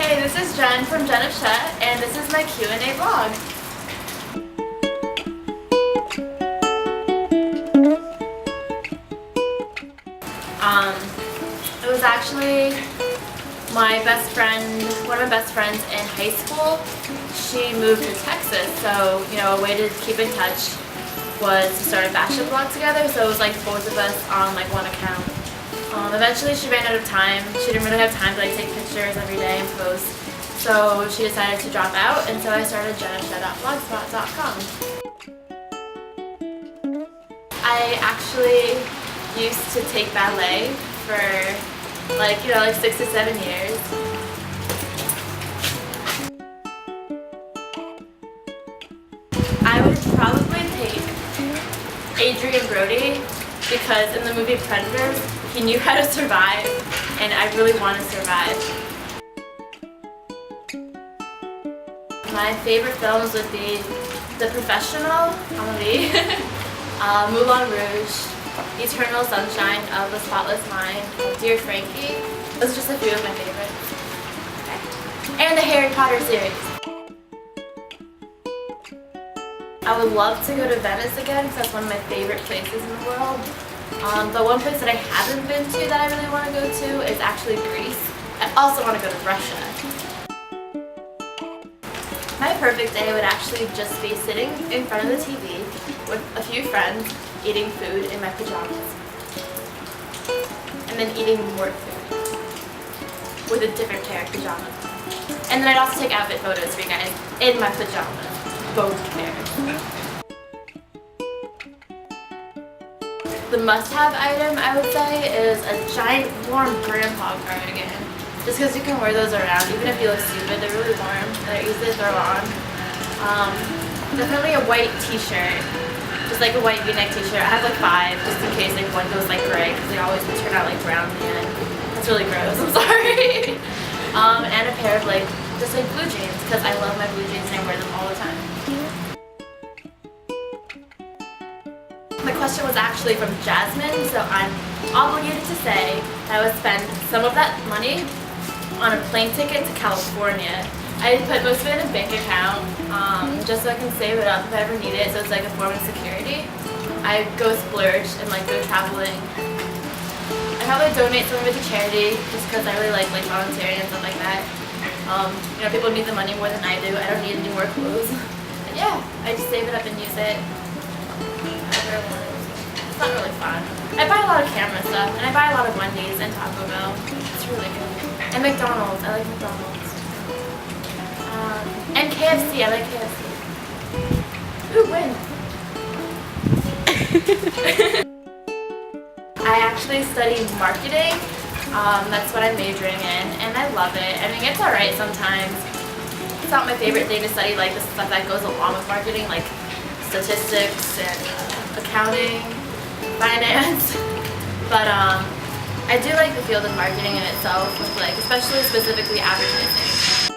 Hey, this is Jen from JennifHsieh, and this is my Q&A vlog. It was actually my best friend, one of my best friends in high school. She moved to Texas, so a way to keep in touch was to start a fashion blog together. So it was like both of us on like one account. Eventually she ran out of time. She didn't really have time to like take pictures every day and post. So she decided to drop out, and so I started JennifHsieh.blogspot.com. I actually used to take ballet for like 6 to 7 years. I would probably take Adrian Brody because in the movie Predators, he knew how to survive, and I really want to survive. My favorite films would be The Professional, Amelie, Moulin Rouge, Eternal Sunshine of the Spotless Mind, Dear Frankie. Those are just a few of my favorites. Okay. And the Harry Potter series. I would love to go to Venice again because that's one of my favorite places in the world. But one place that I haven't been to that I really want to go to is actually Greece. I also want to go to Russia. My perfect day would actually just be sitting in front of the TV with a few friends, eating food in my pajamas, and then eating more food with a different pair of pajamas. And then I'd also take outfit photos for you guys in my pajamas, both pairs. The must-have item, I would say, is a giant warm grandpa cardigan. Just because you can wear those around, even if you look stupid, they're really warm and they're easy to throw on. Definitely a white t-shirt, just like a white v-neck t-shirt. I have like 5 just in case like one goes like gray because they always turn out like brown in the end. That's really gross, I'm sorry. And a pair of like, just like blue jeans because I love my blue jeans and I wear them all the time. My question was actually from Jasmine, so I'm obligated to say that I would spend some of that money on a plane ticket to California. I put most of it in a bank account just so I can save it up if I ever need it, so it's like a form of security. I go splurge and like go traveling. I probably donate some of it to charity just because I really like volunteering and stuff like that. People need the money more than I do. I don't need any more clothes. But yeah, I just save it up and use it. It's not really fun. I buy a lot of camera stuff, and I buy a lot of Wendy's and Taco Bell. It's really good. And McDonald's. I like McDonald's. And KFC. I like KFC. Ooh, win. I actually study marketing. That's what I'm majoring in, and I love it. I mean, it's alright sometimes. It's not my favorite thing to study, like the stuff that goes along with marketing, like statistics and accounting, finance. But I do like the field of marketing in itself, with especially specifically advertising.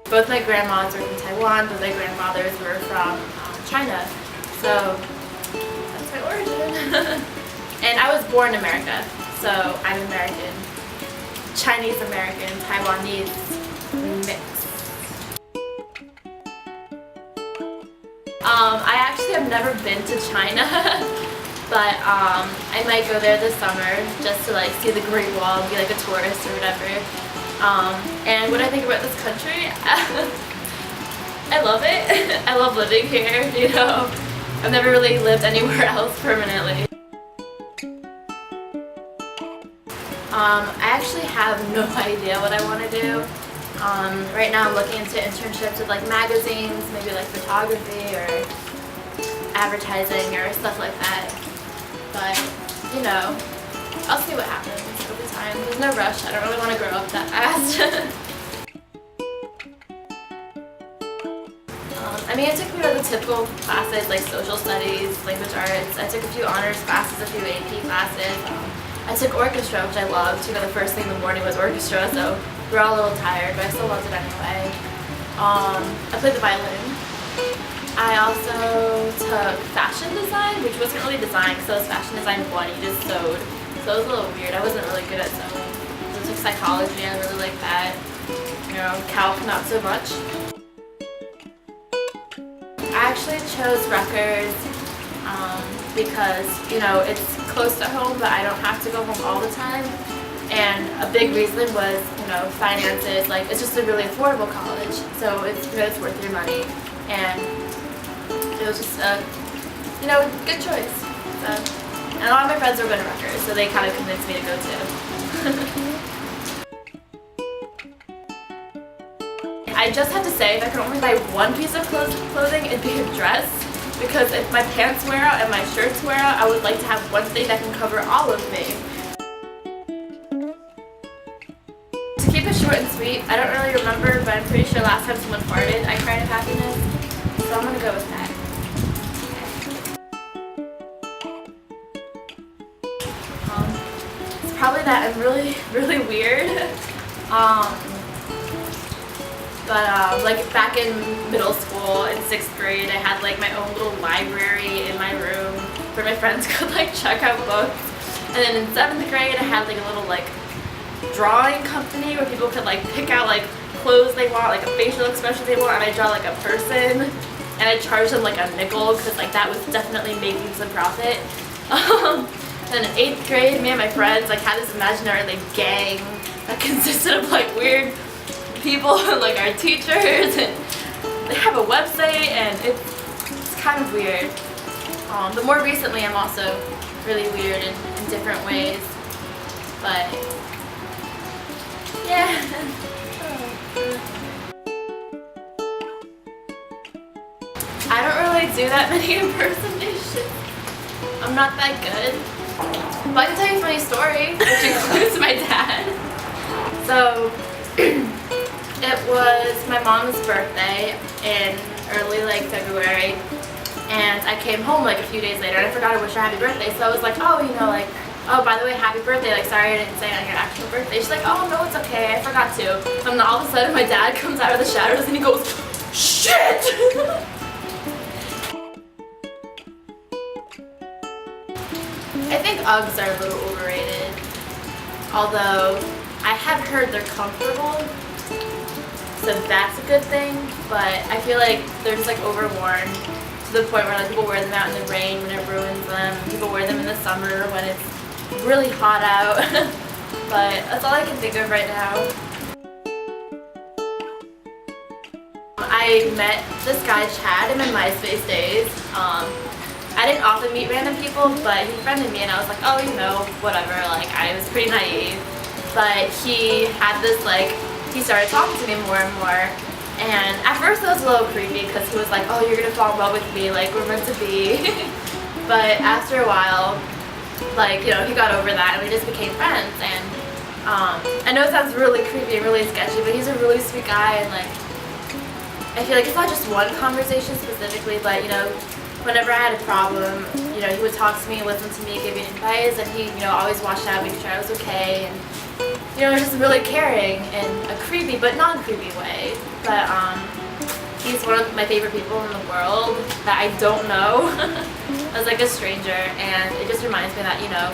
Both my grandmas were from Taiwan, both my grandfathers were from China, so that's my origin. And I was born in America, so I'm American, Chinese American, Taiwanese mix. I actually have never been to China, but I might go there this summer just to see the Great Wall and be like a tourist or whatever. And what I think about this country, I love it. I love living here, I've never really lived anywhere else permanently. I actually have no idea what I want to do. Right now I'm looking into internships with magazines, maybe photography or advertising or stuff like that. But, I'll see what happens over time. There's no rush. I don't really want to grow up that fast. I took the typical classes like social studies, language arts. I took a few honors classes, a few AP classes. I took orchestra, which I loved. The first thing in the morning was orchestra, so we're all a little tired, but I still loved it anyway. I played the violin. I also took fashion design, which wasn't really design, because it was fashion design 1, you just sewed. So it was a little weird. I wasn't really good at sewing. So I took psychology, I really like that. You know, calc not so much. I actually chose Rutgers because, you know, it's close to home, but I don't have to go home all the time. And a big reason was, you know, finances. Like, it's just a really affordable college, so it's, you know, it's worth your money. And it was just a, you know, good choice. So, and a lot of my friends were going to Rutgers, so they kind of convinced me to go too. I just have to say, if I could only buy one piece of clothing, it'd be a dress. Because if my pants wear out and my shirts wear out, I would like to have one thing that can cover all of me. To keep it short and sweet, I don't really remember, but I'm pretty sure last time someone farted, I cried of happiness. So I'm gonna go with that. It's probably that I'm really weird. But like back in middle school in 6th grade, I had like my own little library in my room where my friends could like check out books. And then in 7th grade, I had like a little like drawing company where people could like pick out like clothes they want, like a facial expression they want, and I draw like a person, and I charged them like a nickel because like that was definitely making some profit. Then in 8th grade, me and my friends like had this imaginary like gang that consisted of like weird people and like our teachers, and they have a website, and it's kind of weird. But more recently I'm also really weird in different ways. But yeah. I don't really do that many impersonations. I'm not that good. But I can tell you a funny story, which includes my dad. So it was my mom's birthday in early like February, and I came home like a few days later and I forgot to wish her happy birthday, so I was like, oh, you know, like, oh, by the way, happy birthday, like, sorry I didn't say it on your actual birthday. She's like, oh, no, it's okay, I forgot to. And then all of a sudden my dad comes out of the shadows and he goes, shit! I think Uggs are a little overrated, although I have heard they're comfortable. So that's a good thing, but I feel like they're just like overworn to the point where like people wear them out in the rain when it ruins them. People wear them in the summer when it's really hot out. But that's all I can think of right now. I met this guy Chad in my MySpace days. I didn't often meet random people, but he befriended me and I was like, oh, you know, whatever, like I was pretty naive. But he had this like, he started talking to me more and more, and at first it was a little creepy because he was like, oh, you're gonna fall in love with me, like we're meant to be. But after a while, like, you know, he got over that and we just became friends. And I know it sounds really creepy and really sketchy, but he's a really sweet guy, and like I feel like it's not just one conversation specifically, but you know, whenever I had a problem, you know, he would talk to me, listen to me, give me advice, and he, you know, always watched out, making sure I was okay. And you know, just really caring in a creepy but non-creepy way. But he's one of my favorite people in the world that I don't know as like a stranger, and it just reminds me that, you know,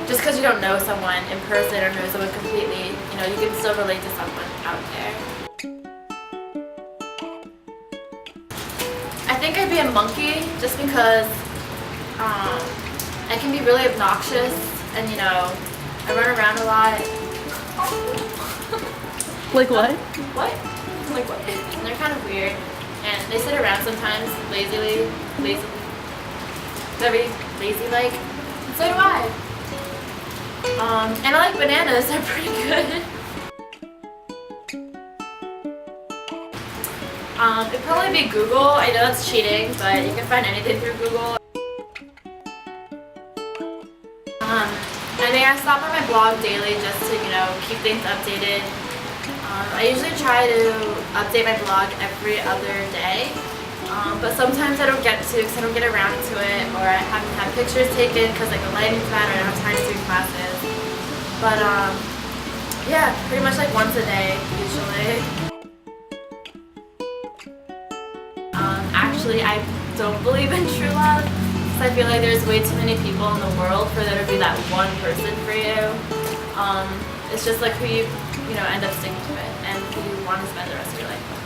just because you don't know someone in person or know someone completely, you know, you can still relate to someone out there. I think I'd be a monkey just because I can be really obnoxious, and you know, I run around a lot. Like what? What? Like what? And they're kind of weird, and they sit around sometimes lazily, very lazy-like. And so do I. And I like bananas. They're pretty good. It'd probably be Google. I know that's cheating, but you can find anything through Google. I think I stop on my blog daily just to, you know, keep things updated. I usually try to update my blog every other day, but sometimes I don't get to because I don't get around to it, or I haven't had pictures taken because like the lighting's bad, or I don't have time to do classes. But yeah, pretty much like once a day usually. Actually, I don't believe in true love. I feel like there's way too many people in the world for there to be that one person for you. It's just like who you know, end up sticking with and who you want to spend the rest of your life with.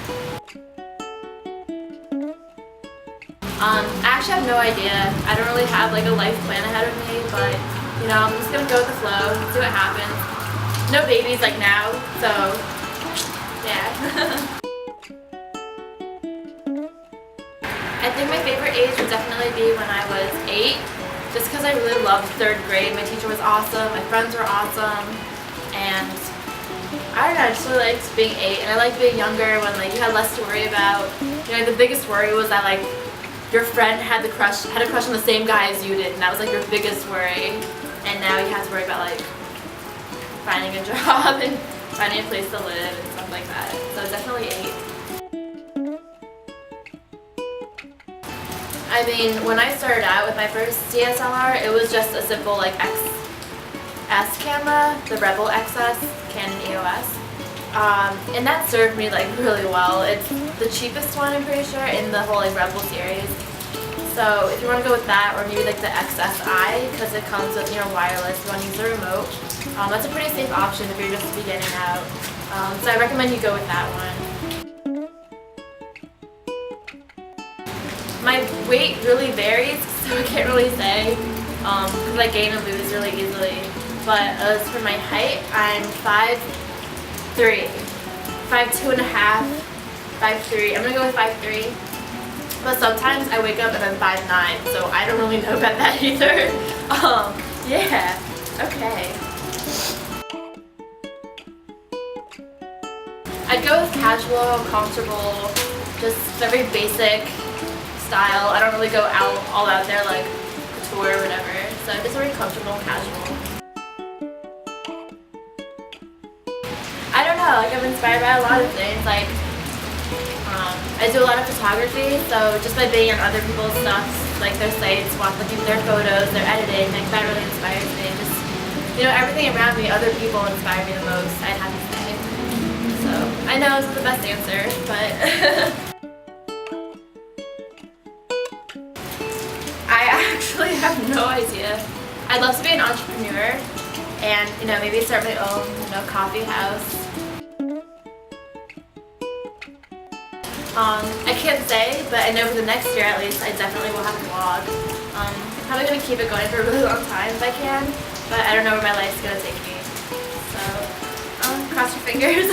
I actually have no idea. I don't really have like a life plan ahead of me, but you know, I'm just gonna go with the flow, see what happens. No babies like now, so yeah. I think my favorite age would definitely be when I was 8, just because I really loved 3rd grade. My teacher was awesome, my friends were awesome, and I don't know, I just really liked being 8, and I liked being younger when like you had less to worry about. You know, the biggest worry was that like your friend had a crush on the same guy as you did, and that was like your biggest worry. And now you have to worry about like finding a job and finding a place to live and stuff like that. So definitely 8. I mean, when I started out with my first DSLR, it was just a simple like XS camera, the Rebel XS Canon EOS. And that served me like really well. It's the cheapest one, I'm pretty sure, in the whole like Rebel series. So if you want to go with that, or maybe like the XSI, because it comes with, you know, wireless, you want to use the remote. That's a pretty safe option if you're just beginning out. So I recommend you go with that one. My weight really varies, so I can't really say, because I gain and lose really easily. But as for my height, I'm 5'3", 5'2.5", 5'3". I'm gonna go with 5'3". But sometimes I wake up and I'm 5'9", so I don't really know about that either. Yeah, okay. I'd go with casual, comfortable, just very basic style. I don't really go all out there like couture or whatever. So just very comfortable and casual. I don't know, like I'm inspired by a lot of things. Like I do a lot of photography, so just by being on other people's stuff, like their sites, looking at their photos, their editing, like that really inspires me. Just, you know, everything around me, other people inspire me the most, I'd have to say. So I know it's not the best answer, but I actually have no idea. I'd love to be an entrepreneur and, you know, maybe start my own, you know, coffee house. I can't say, but I know for the next year at least I definitely will have a vlog. I'm probably going to keep it going for a really long time if I can, but I don't know where my life's going to take me. So, cross your fingers.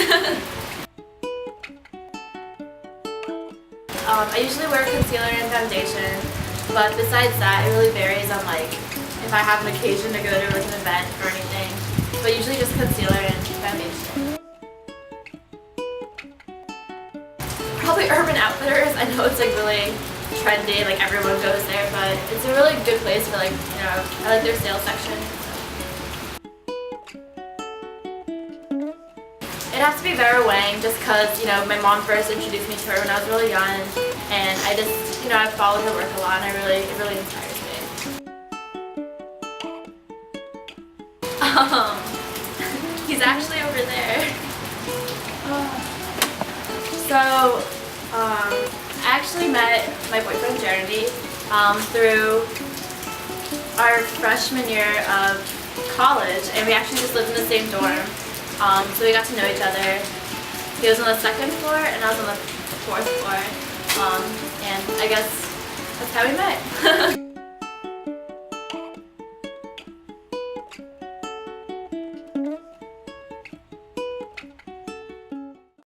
I usually wear concealer and foundation, but besides that it really varies on like if I have an occasion to go to like an event or anything, but usually just concealer and foundation. Probably Urban Outfitters. I know it's like really trendy, like everyone goes there, but it's a really good place for like, you know, I like their sales section. It has to be Vera Wang just because, you know, my mom first introduced me to her when I was really young, and I just, you know, I followed her work a lot, and it really inspires me. He's actually over there. So, I actually met my boyfriend Jeremy through our freshman year of college, and we actually just lived in the same dorm. So we got to know each other. He was on the 2nd floor and I was on the 4th floor. And I guess that's how we met.